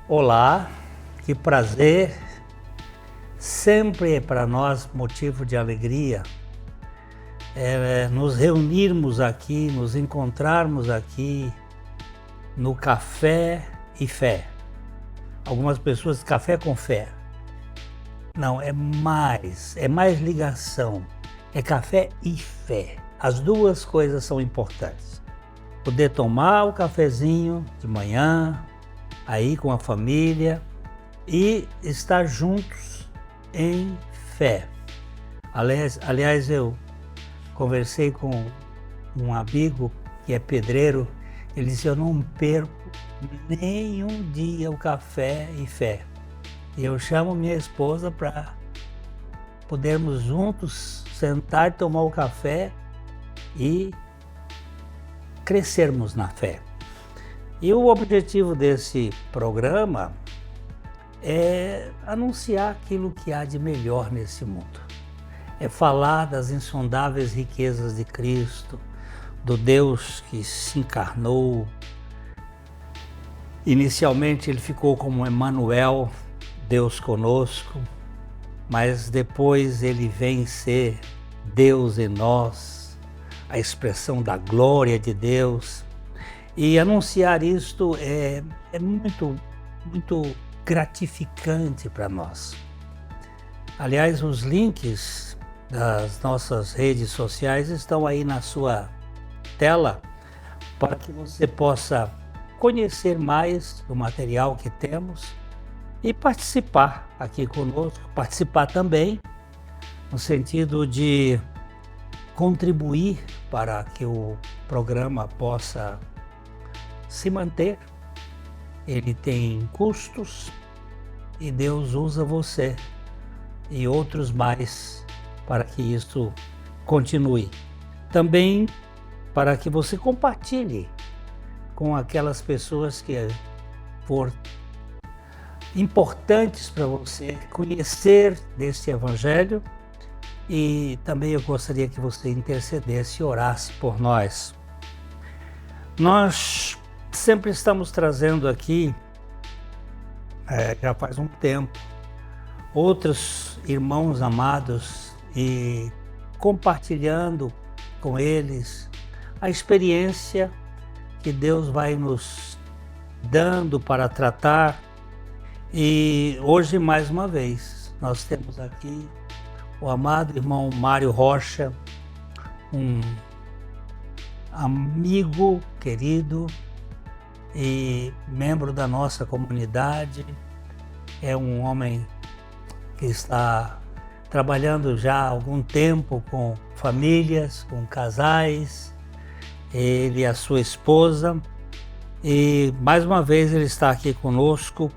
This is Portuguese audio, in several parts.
Olá, que prazer, sempre é para nós motivo de alegria nos reunirmos aqui, nos encontrarmos aqui no Café e Fé. Algumas pessoas café com fé. Não, é mais ligação, é café e fé. As duas coisas são importantes. Poder tomar o cafezinho de manhã, aí com a família e estar juntos em fé. Aliás, eu conversei com um amigo que é pedreiro, ele disse: eu não perco nenhum dia o café e fé. E eu chamo minha esposa para podermos juntos sentar, tomar o café e crescermos na fé. E o objetivo desse programa é anunciar aquilo que há de melhor nesse mundo. É falar das insondáveis riquezas de Cristo, do Deus que se encarnou. Inicialmente ele ficou como Emmanuel, Deus conosco, mas depois ele vem ser Deus em nós, a expressão da glória de Deus. E anunciar isto é muito gratificante para nós. Aliás, os links das nossas redes sociais estão aí na sua tela para que você possa conhecer mais do material que temos e participar aqui conosco, participar também no sentido de contribuir para que o programa possa se manter. Ele tem custos e Deus usa você e outros mais para que isso continue. Também para que você compartilhe com aquelas pessoas que for importantes para você conhecer deste Evangelho. E também eu gostaria que você intercedesse e orasse por nós. Nós sempre estamos trazendo aqui, já faz um tempo, outros irmãos amados e compartilhando com eles a experiência que Deus vai nos dando para tratar. E hoje, mais uma vez, nós temos aqui o amado irmão Mário Rocha, um amigo querido e membro da nossa comunidade. É um homem que está trabalhando já há algum tempo com famílias, com casais, ele e a sua esposa. E mais uma vez ele está aqui conosco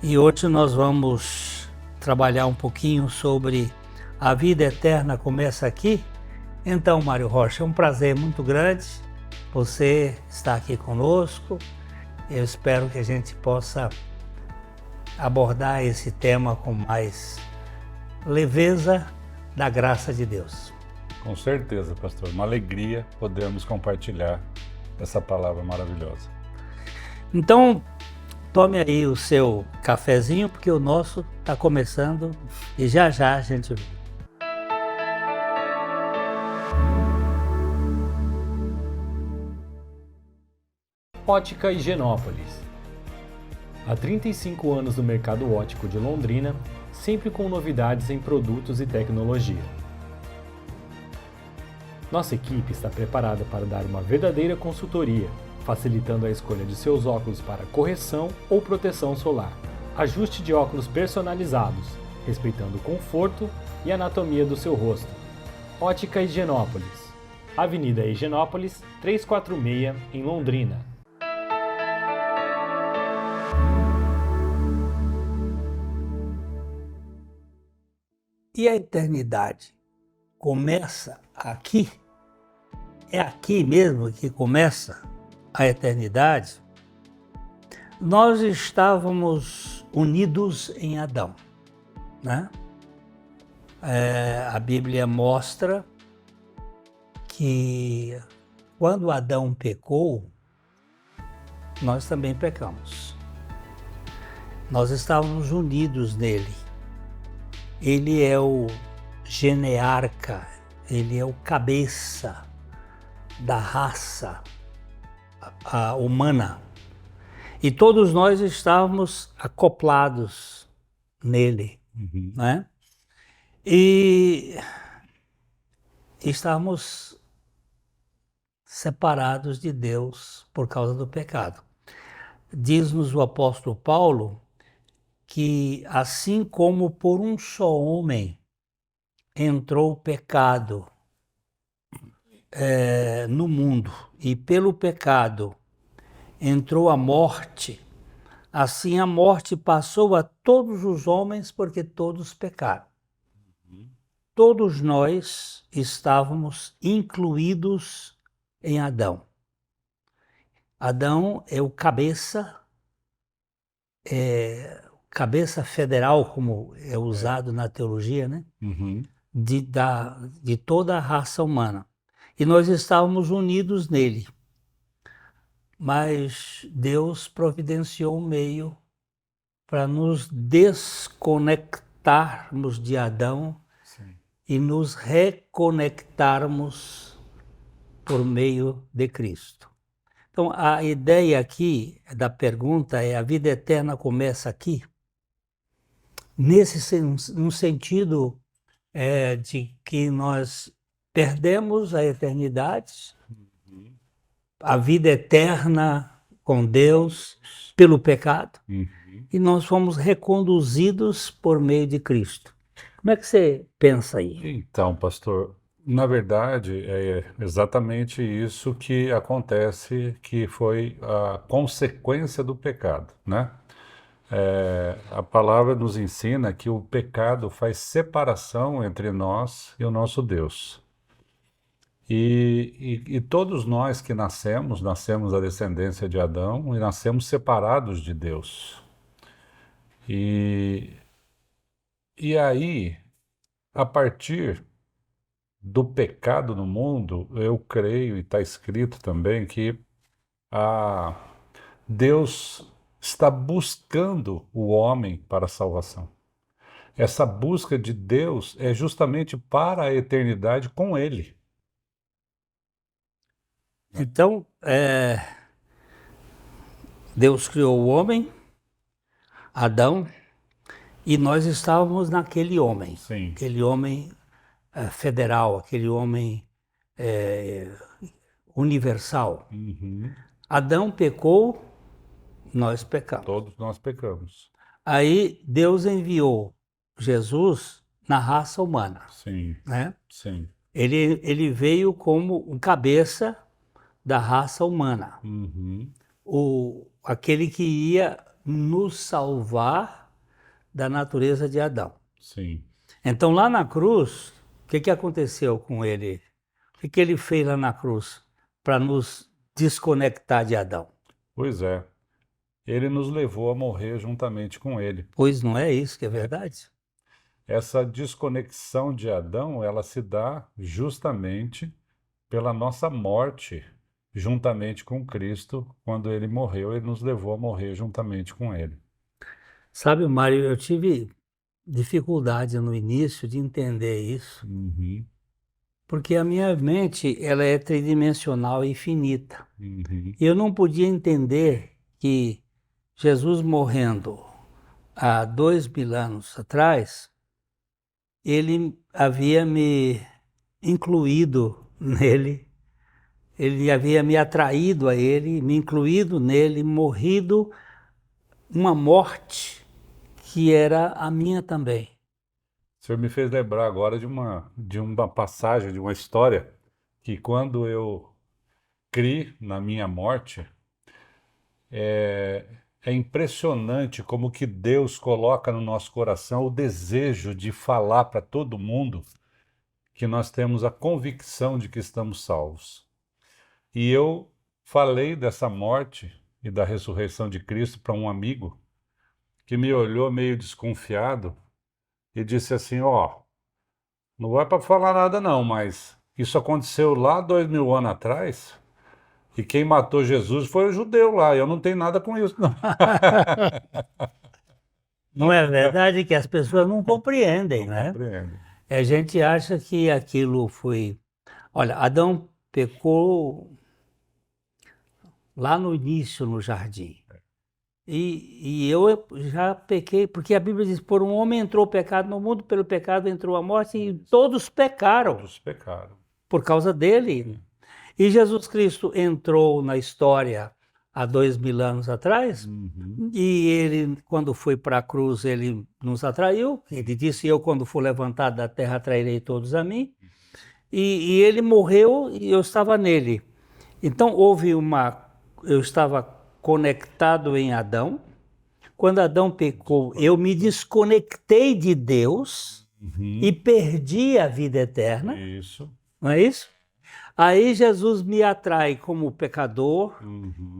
e hoje nós vamos trabalhar um pouquinho sobre a vida eterna começa aqui. Então, Mário Rocha, é um prazer muito grande você estar aqui conosco. Eu espero que a gente possa abordar esse tema com mais leveza da graça de Deus. Com certeza, pastor. Uma alegria podermos compartilhar essa palavra maravilhosa. Então, tome aí o seu cafezinho, porque o nosso está começando e já a gente... Ótica Higienópolis. Há 35 anos no mercado óptico de Londrina, sempre com novidades em produtos e tecnologia. Nossa equipe está preparada para dar uma verdadeira consultoria, facilitando a escolha de seus óculos para correção ou proteção solar. Ajuste de óculos personalizados, respeitando o conforto e anatomia do seu rosto. Ótica Higienópolis. Avenida Higienópolis, 346, em Londrina. E a eternidade começa aqui? É aqui mesmo que começa a eternidade? Nós estávamos unidos em Adão, né? A Bíblia mostra que quando Adão pecou, nós também pecamos. Nós estávamos unidos nele. Ele é o genearca, ele é o cabeça da raça humana. E todos nós estávamos acoplados nele, né? E estávamos separados de Deus por causa do pecado. Diz-nos o apóstolo Paulo que assim como por um só homem entrou o pecado no mundo e pelo pecado entrou a morte, assim a morte passou a todos os homens porque todos pecaram. Todos nós estávamos incluídos em Adão. Adão é o cabeça federal, como é usado na teologia, né? De toda a raça humana. E nós estávamos unidos nele. Mas Deus providenciou um meio para nos desconectarmos de Adão. Sim. E nos reconectarmos por meio de Cristo. Então, a ideia aqui da pergunta é: a vida eterna começa aqui? No sentido de que nós perdemos a eternidade, a vida eterna com Deus pelo pecado, e nós fomos reconduzidos por meio de Cristo. Como é que você pensa aí? Então, pastor, na verdade é exatamente isso que acontece, que foi a consequência do pecado, né? A palavra nos ensina que o pecado faz separação entre nós e o nosso Deus. E todos nós que nascemos da descendência de Adão e nascemos separados de Deus. E aí, a partir do pecado no mundo, eu creio, e está escrito também, que Deus está buscando o homem para a salvação. Essa busca de Deus é justamente para a eternidade com Ele. Então, Deus criou o homem, Adão, e nós estávamos naquele homem. Sim. Aquele homem federal, aquele homem universal. Adão pecou, nós pecamos. Todos nós pecamos. Aí Deus enviou Jesus na raça humana. Sim. Né? Sim. Ele veio como um cabeça da raça humana. Aquele que ia nos salvar da natureza de Adão. Sim. Então lá na cruz, o que aconteceu com ele? O que ele fez lá na cruz para nos desconectar de Adão? Pois é. Ele nos levou a morrer juntamente com ele. Pois não é isso que é verdade? Essa desconexão de Adão, ela se dá justamente pela nossa morte juntamente com Cristo. Quando ele morreu, ele nos levou a morrer juntamente com ele. Sabe, Mário, eu tive dificuldade no início de entender isso, porque a minha mente ela é tridimensional e finita. E eu não podia entender que Jesus morrendo há 2000 anos atrás, ele havia me incluído nele, ele havia me atraído a ele, me incluído nele, morrido uma morte que era a minha também. O senhor me fez lembrar agora de uma passagem, de uma história, que quando eu criei na minha morte, é impressionante como que Deus coloca no nosso coração o desejo de falar para todo mundo que nós temos a convicção de que estamos salvos. E eu falei dessa morte e da ressurreição de Cristo para um amigo que me olhou meio desconfiado e disse assim: não vai para falar nada não, mas isso aconteceu lá 2000 anos atrás e quem matou Jesus foi o judeu lá, eu não tenho nada com isso não. Não é verdade que as pessoas não compreendem, né? Compreendo. A gente acha que aquilo foi... Olha, Adão pecou lá no início no jardim. E eu já pequei, porque a Bíblia diz, por um homem entrou o pecado no mundo, pelo pecado entrou a morte, e todos pecaram Todos pecaram. por causa dele. E Jesus Cristo entrou na história há 2000 anos atrás, e ele, quando foi para a cruz, ele nos atraiu. Ele disse, eu, quando for levantado da terra, atrairei todos a mim. E ele morreu e eu estava nele. Então eu estava conectado em Adão. Quando Adão pecou, eu me desconectei de Deus e perdi a vida eterna. Isso. Não é isso? Aí Jesus me atrai como pecador,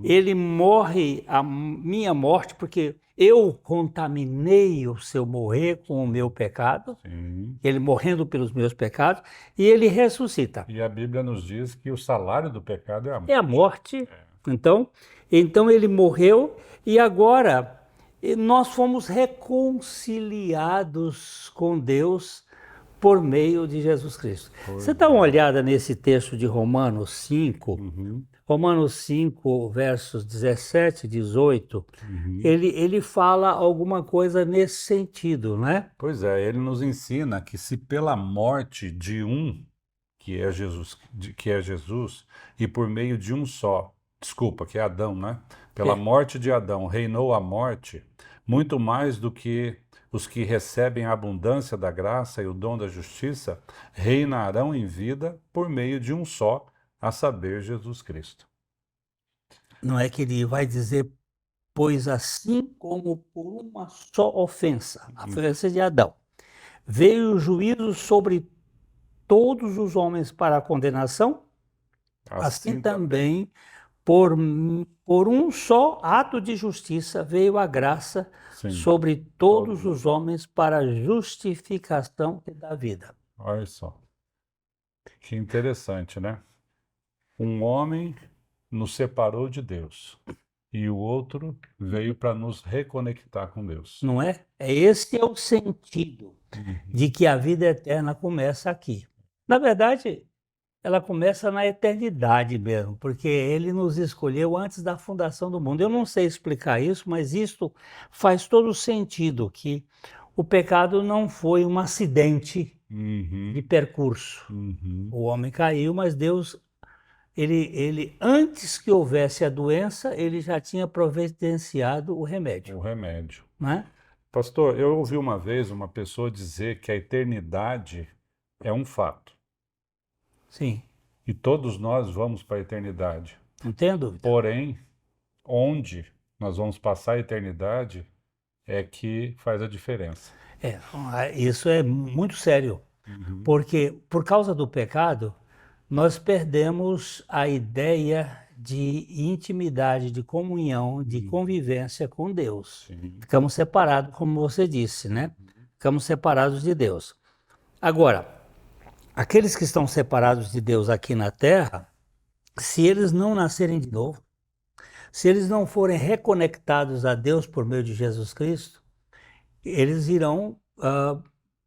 ele morre a minha morte, porque eu contaminei o seu morrer com o meu pecado, Sim. ele morrendo pelos meus pecados, e ele ressuscita. E a Bíblia nos diz que o salário do pecado é a morte. É a morte. Então ele morreu e agora nós fomos reconciliados com Deus por meio de Jesus Cristo. Você dá uma olhada nesse texto de Romanos 5, Romanos 5, versos 17 e 18, ele fala alguma coisa nesse sentido, né? Pois é, ele nos ensina que se pela morte de um, que é Jesus, e por meio de um só, que é Adão, né? Pela morte de Adão reinou a morte, muito mais do que os que recebem a abundância da graça e o dom da justiça reinarão em vida por meio de um só, a saber, Jesus Cristo. Não é que ele vai dizer, pois assim como por uma só ofensa, a ofensa de Adão, veio o juízo sobre todos os homens para a condenação, assim também por um só ato de justiça veio a graça sobre todos os homens para a justificação da vida. Olha só, que interessante, né? Um homem nos separou de Deus e o outro veio para nos reconectar com Deus. Não é? Esse é o sentido de que a vida eterna começa aqui. Na verdade, ela começa na eternidade mesmo, porque ele nos escolheu antes da fundação do mundo. Eu não sei explicar isso, mas isto faz todo sentido, que o pecado não foi um acidente de percurso. O homem caiu, mas Deus, ele antes que houvesse a doença, ele já tinha providenciado o remédio. O remédio. Né? Pastor, eu ouvi uma vez uma pessoa dizer que a eternidade é um fato. Sim. E todos nós vamos para a eternidade. Não tem dúvida. Porém, onde nós vamos passar a eternidade é que faz a diferença. Isso é muito sério. Porque, por causa do pecado, nós perdemos a ideia de intimidade, de comunhão, de convivência com Deus. Ficamos separados, como você disse, né? Ficamos separados de Deus. Agora, aqueles que estão separados de Deus aqui na Terra, se eles não nascerem de novo, se eles não forem reconectados a Deus por meio de Jesus Cristo, eles irão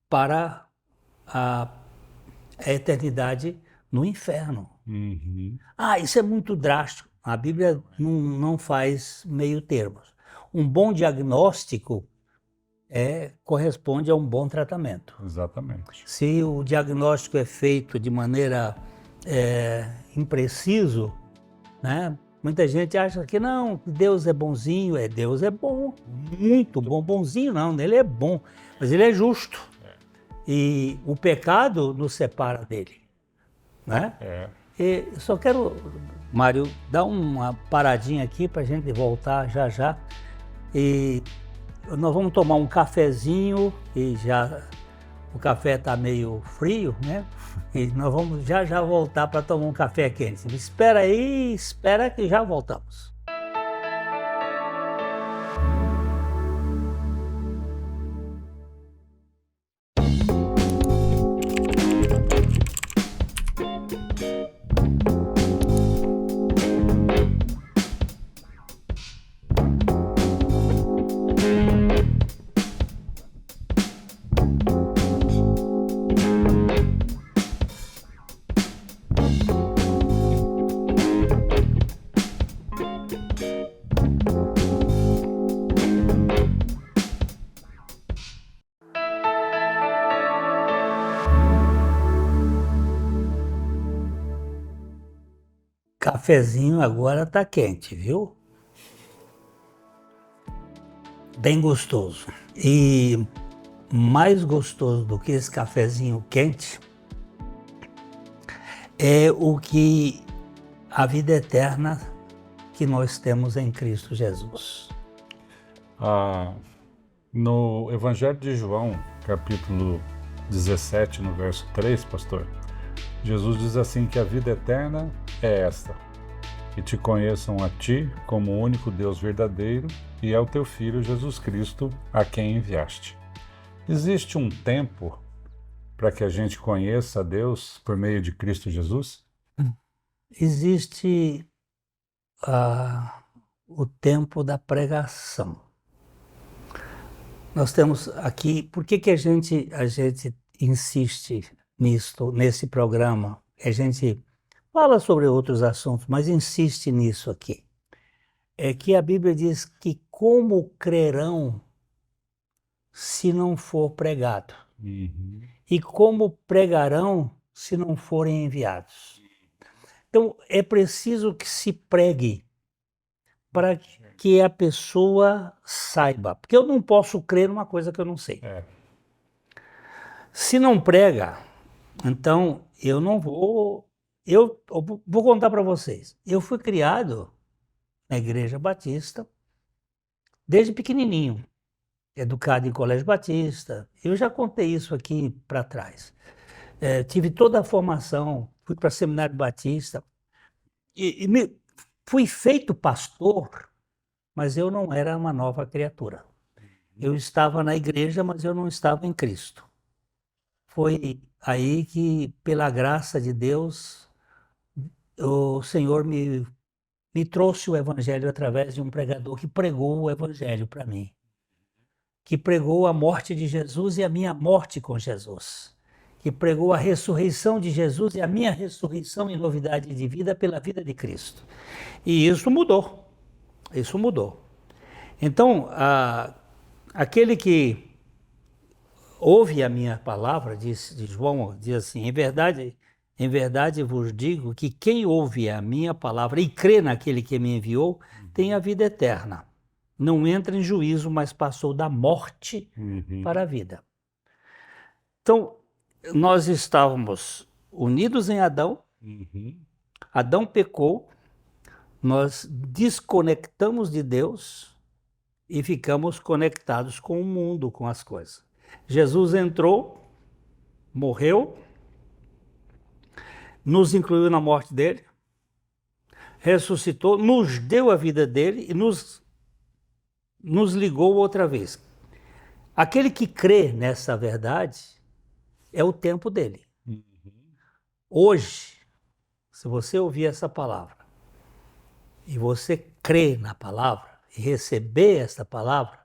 para a eternidade no inferno. Isso é muito drástico. A Bíblia não faz meio termos. Um bom diagnóstico corresponde a um bom tratamento. Exatamente. Se o diagnóstico é feito de maneira impreciso, né? Muita gente acha que não, Deus é bonzinho. Deus é bom, muito bom. Bonzinho não, ele é bom, mas ele é justo. E o pecado nos separa dele. Né? E só quero, Mário, dar uma paradinha aqui para a gente voltar já. E nós vamos tomar um cafezinho, e já o café está meio frio, né? E nós vamos já voltar para tomar um café quente. Espera aí, espera que já voltamos. Cafezinho agora tá quente, viu? Bem gostoso. E mais gostoso do que esse cafezinho quente é o que a vida eterna que nós temos em Cristo Jesus. No Evangelho de João, capítulo 17, no verso 3, pastor, Jesus diz assim que a vida eterna é esta, que te conheçam a ti como o único Deus verdadeiro e é o teu Filho Jesus Cristo a quem enviaste. Existe um tempo para que a gente conheça a Deus por meio de Cristo Jesus? Existe o tempo da pregação. Nós temos aqui, por que a gente insiste nesse programa? A gente fala sobre outros assuntos, mas insiste nisso aqui. É que a Bíblia diz que como crerão se não for pregado? Uhum. E como pregarão se não forem enviados? Então, é preciso que se pregue para que a pessoa saiba. Porque eu não posso crer numa coisa que eu não sei. Se não prega, então eu não vou... Eu vou contar para vocês. Eu fui criado na Igreja Batista desde pequenininho, educado em Colégio Batista. Eu já contei isso aqui para trás. Tive toda a formação, fui para Seminário Batista fui feito pastor, mas eu não era uma nova criatura. Eu estava na igreja, mas eu não estava em Cristo. Foi aí que, pela graça de Deus, o Senhor me trouxe o Evangelho através de um pregador que pregou o Evangelho para mim, que pregou a morte de Jesus e a minha morte com Jesus, que pregou a ressurreição de Jesus e a minha ressurreição em novidade de vida pela vida de Cristo. E isso mudou. Isso mudou. Então, aquele que ouve a minha palavra, diz João, diz assim, em verdade vos digo que quem ouve a minha palavra e crê naquele que me enviou, tem a vida eterna. Não entra em juízo, mas passou da morte para a vida. Então, nós estávamos unidos em Adão, Adão pecou, nós desconectamos de Deus e ficamos conectados com o mundo, com as coisas. Jesus entrou, morreu, nos incluiu na morte dele, ressuscitou, nos deu a vida dele e nos ligou outra vez. Aquele que crê nessa verdade é o tempo dele. Hoje, se você ouvir essa palavra e você crê na palavra e receber essa palavra,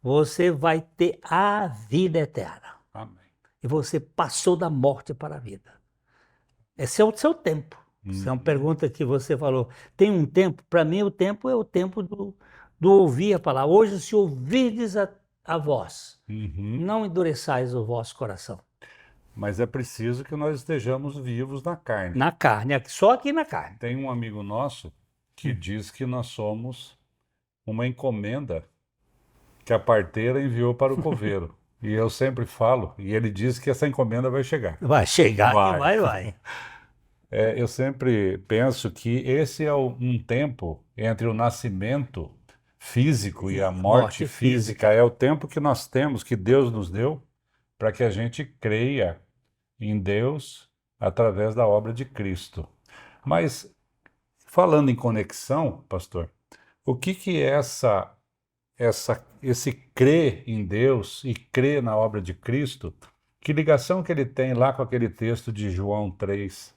você vai ter a vida eterna. Amém. E você passou da morte para a vida. Esse é o seu tempo. Essa é uma pergunta que você falou. Tem um tempo? Para mim, o tempo é o tempo do ouvir a palavra. Hoje, se ouvirdes a voz, não endureçais o vosso coração. Mas é preciso que nós estejamos vivos na carne. Na carne, só aqui na carne. Tem um amigo nosso que diz que nós somos uma encomenda que a parteira enviou para o coveiro. E eu sempre falo, e ele diz que essa encomenda vai chegar. Vai chegar e vai. Eu sempre penso que esse é um tempo entre o nascimento físico e a morte física. É o tempo que nós temos, que Deus nos deu, para que a gente creia em Deus através da obra de Cristo. Mas, falando em conexão, pastor, o que é esse crer em Deus e crer na obra de Cristo? Que ligação que ele tem lá com aquele texto de João 3,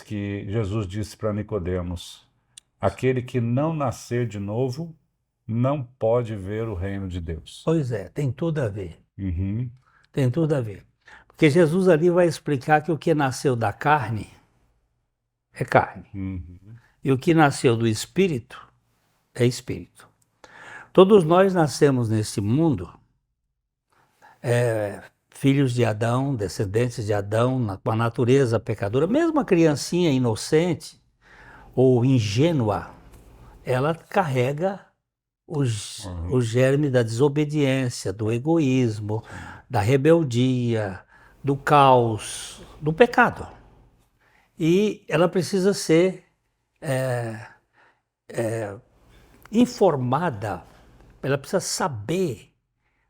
que Jesus disse para Nicodemos: aquele que não nascer de novo não pode ver o reino de Deus. Pois é, tem tudo a ver. Tem tudo a ver. Porque Jesus ali vai explicar que o que nasceu da carne é carne. E o que nasceu do espírito é espírito. Todos nós nascemos nesse mundo filhos de Adão, descendentes de Adão, com a natureza pecadora. Mesmo a criancinha inocente, ou ingênua, ela carrega o germe da desobediência, do egoísmo, da rebeldia, do caos, do pecado. E ela precisa ser informada, ela precisa saber,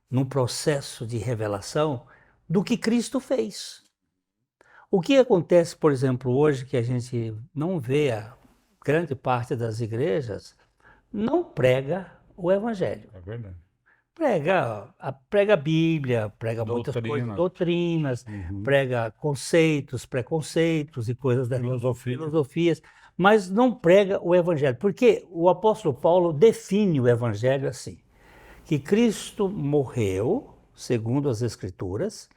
num processo de revelação, do que Cristo fez. O que acontece, por exemplo, hoje, que a gente não vê, a grande parte das igrejas não prega o Evangelho. É verdade. Prega a Bíblia, prega muitas coisas, doutrinas, prega conceitos, preconceitos e coisas da filosofias, mas não prega o Evangelho. Porque o apóstolo Paulo define o Evangelho assim, que Cristo morreu, segundo as Escrituras,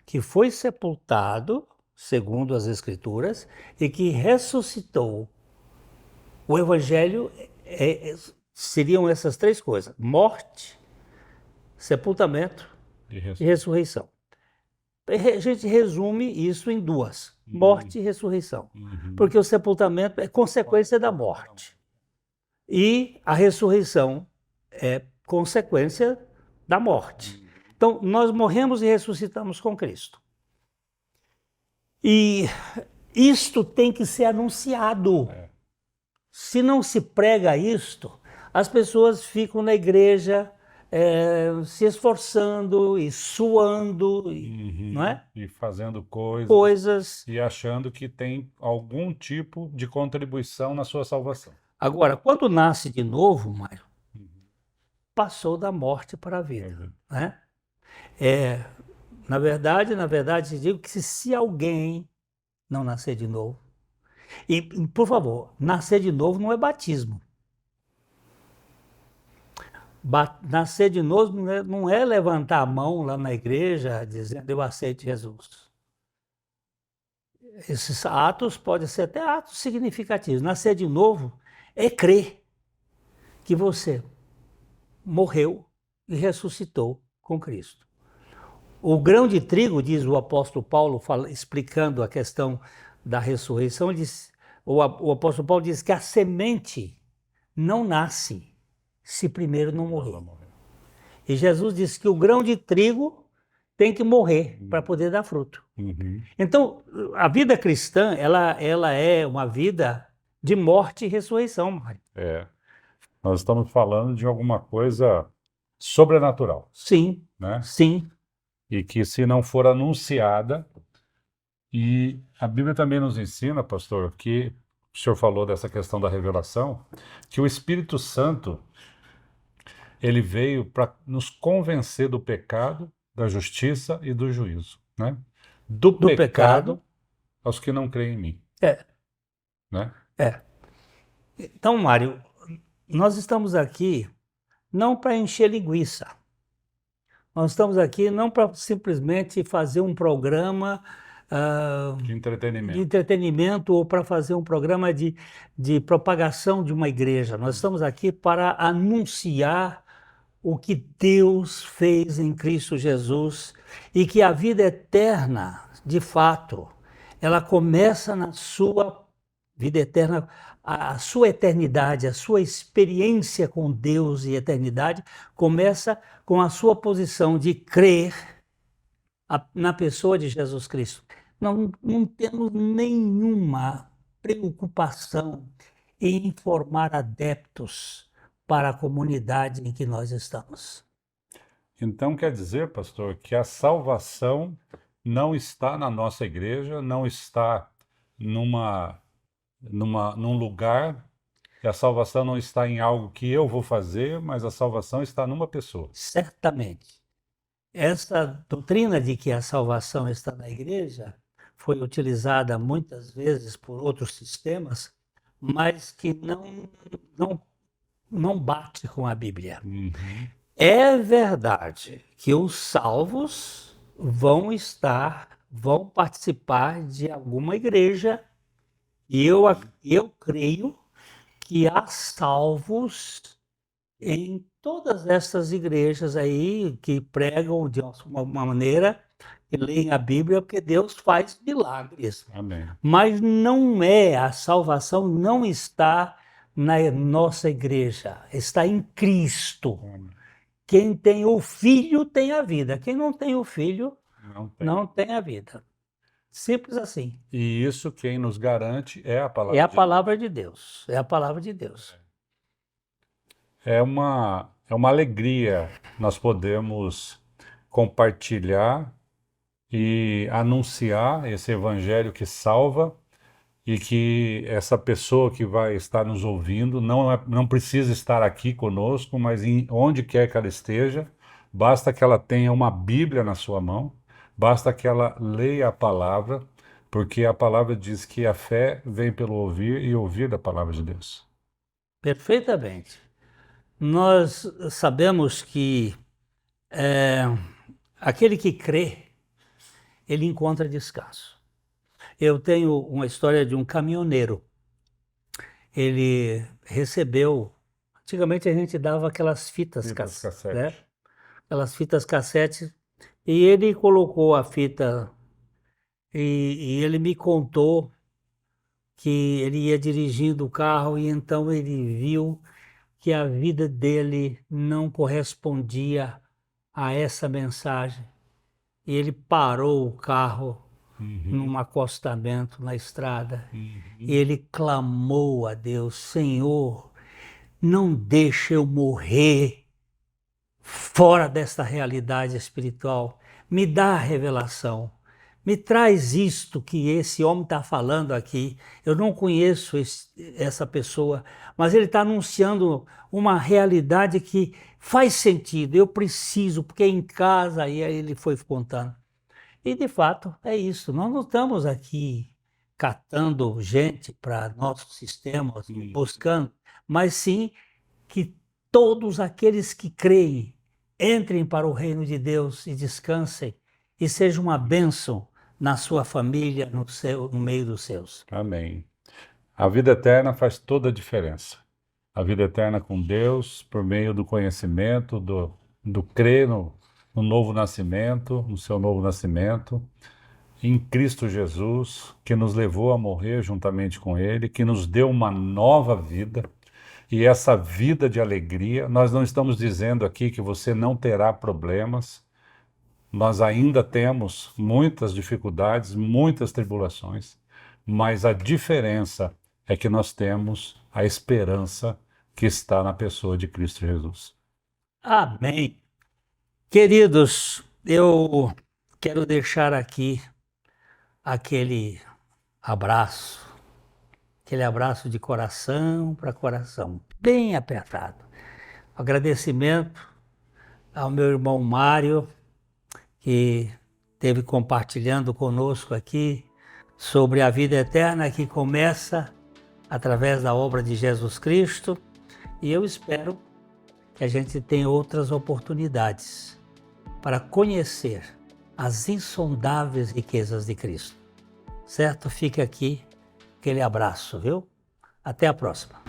que foi sepultado, segundo as Escrituras, e que ressuscitou. O Evangelho seriam essas três coisas: morte, sepultamento e ressurreição. A gente resume isso em duas: morte e ressurreição. Porque o sepultamento é consequência da morte. E a ressurreição é consequência da morte. Então, nós morremos e ressuscitamos com Cristo. E isto tem que ser anunciado. Se não se prega isto, as pessoas ficam na igreja se esforçando e suando, não é? E fazendo coisas. E achando que tem algum tipo de contribuição na sua salvação. Agora, quando nasce de novo, Mário, passou da morte para a vida. Né? Na verdade, digo que se alguém não nascer de novo, e, por favor, nascer de novo não é batismo. Nascer de novo não é levantar a mão lá na igreja dizendo eu aceito Jesus. Esses atos podem ser até atos significativos. Nascer de novo é crer que você morreu e ressuscitou com Cristo. O grão de trigo, diz o apóstolo Paulo, explicando a questão da ressurreição, o apóstolo Paulo diz que a semente não nasce se primeiro não morrer. E Jesus disse que o grão de trigo tem que morrer para poder dar fruto. Então, a vida cristã, ela é uma vida de morte e ressurreição, Mário. Nós estamos falando de alguma coisa sobrenatural. Sim, né? Sim. E que se não for anunciada, e a Bíblia também nos ensina, pastor, que o senhor falou dessa questão da revelação, que o Espírito Santo, ele veio para nos convencer do pecado, da justiça e do juízo, né? Do pecado aos que não creem em mim. Né? Então, Mário, nós estamos aqui não para encher linguiça. Nós estamos aqui não para simplesmente fazer um programa de entretenimento ou para fazer um programa de propagação de uma igreja. Nós estamos aqui para anunciar o que Deus fez em Cristo Jesus e que a vida eterna, de fato, ela começa na sua vida eterna, a sua eternidade, a sua experiência com Deus e eternidade começa com a sua posição de crer na pessoa de Jesus Cristo. Não temos nenhuma preocupação em formar adeptos para a comunidade em que nós estamos. Então quer dizer, pastor, que a salvação não está na nossa igreja, não está num lugar, e a salvação não está em algo que eu vou fazer, mas a salvação está numa pessoa. Certamente. Essa doutrina de que a salvação está na igreja foi utilizada muitas vezes por outros sistemas, mas que não bate com a Bíblia. É verdade que os salvos vão participar de alguma igreja, e eu creio que há salvos em todas essas igrejas aí que pregam de uma maneira e leem a Bíblia porque Deus faz milagres. Amém. Mas não é, a salvação não está na nossa igreja, está em Cristo. Amém. Quem tem o Filho tem a vida, quem não tem o Filho Não tem. não tem a vida. Simples assim. E isso quem nos garante é a palavra É a de palavra de Deus, é a palavra de Deus. É uma alegria nós podemos compartilhar e anunciar esse evangelho que salva e que essa pessoa que vai estar nos ouvindo não precisa estar aqui conosco, mas onde quer que ela esteja, basta que ela tenha uma Bíblia na sua mão, basta que ela leia a palavra, porque a palavra diz que a fé vem pelo ouvir e ouvir da palavra de Deus. Perfeitamente. Nós sabemos que aquele que crê, ele encontra descanso. Eu tenho uma história de um caminhoneiro. Ele recebeu, antigamente a gente dava aquelas fitas Fitas cassete. né? Aquelas fitas cassete, e ele colocou a fita e ele me contou que ele ia dirigindo o carro e então ele viu que a vida dele não correspondia a essa mensagem. E ele parou o carro num acostamento na estrada e ele clamou a Deus: Senhor, não deixe eu morrer fora desta realidade espiritual. Me dá a revelação. Me traz isto que esse homem está falando aqui. Eu não conheço essa pessoa, mas ele está anunciando uma realidade que faz sentido. Eu preciso, porque em casa, aí ele foi contando. E de fato é isso. Nós não estamos aqui catando gente para nossos sistemas, buscando, mas sim que todos aqueles que creem entrem para o reino de Deus e descansem e seja uma bênção na sua família, no meio dos seus. Amém. A vida eterna faz toda a diferença. A vida eterna com Deus, por meio do conhecimento, do crer no novo nascimento, no seu novo nascimento, em Cristo Jesus, que nos levou a morrer juntamente com Ele, que nos deu uma nova vida. E essa vida de alegria, nós não estamos dizendo aqui que você não terá problemas, nós ainda temos muitas dificuldades, muitas tribulações, mas a diferença é que nós temos a esperança que está na pessoa de Cristo Jesus. Amém. Queridos, eu quero deixar aqui aquele abraço de coração para coração, bem apertado. Agradecimento ao meu irmão Mário, que esteve compartilhando conosco aqui sobre a vida eterna que começa através da obra de Jesus Cristo, e eu espero que a gente tenha outras oportunidades para conhecer as insondáveis riquezas de Cristo. Certo? Fica aqui aquele abraço, viu? Até a próxima.